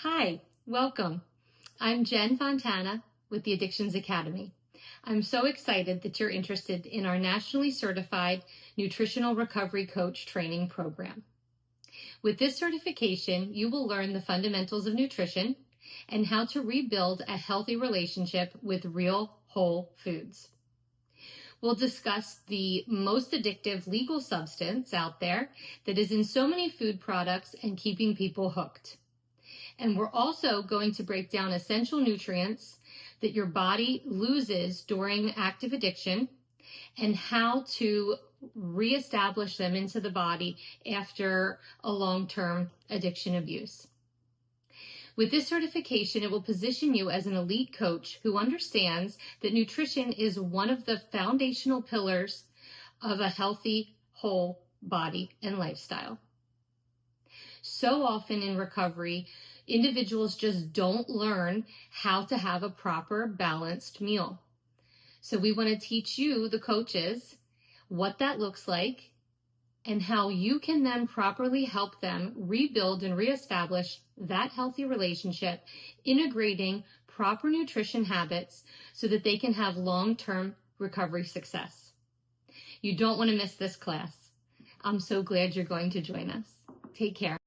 Hi, welcome. I'm Jen Fontana with the Addictions Academy. I'm so excited that you're interested in our nationally certified nutritional recovery coach training program. With this certification, you will learn the fundamentals of nutrition and how to rebuild a healthy relationship with real whole foods. We'll discuss the most addictive legal substance out there that is in so many food products and keeping people hooked. And we're also going to break down essential nutrients that your body loses during active addiction and how to reestablish them into the body after a long-term addiction abuse. With this certification, it will position you as an elite coach who understands that nutrition is one of the foundational pillars of a healthy, whole body and lifestyle. So often in recovery, individuals just don't learn how to have a proper balanced meal. So we want to teach you, the coaches, what that looks like and how you can then properly help them rebuild and reestablish that healthy relationship, integrating proper nutrition habits so that they can have long-term recovery success. You don't want to miss this class. I'm so glad you're going to join us. Take care.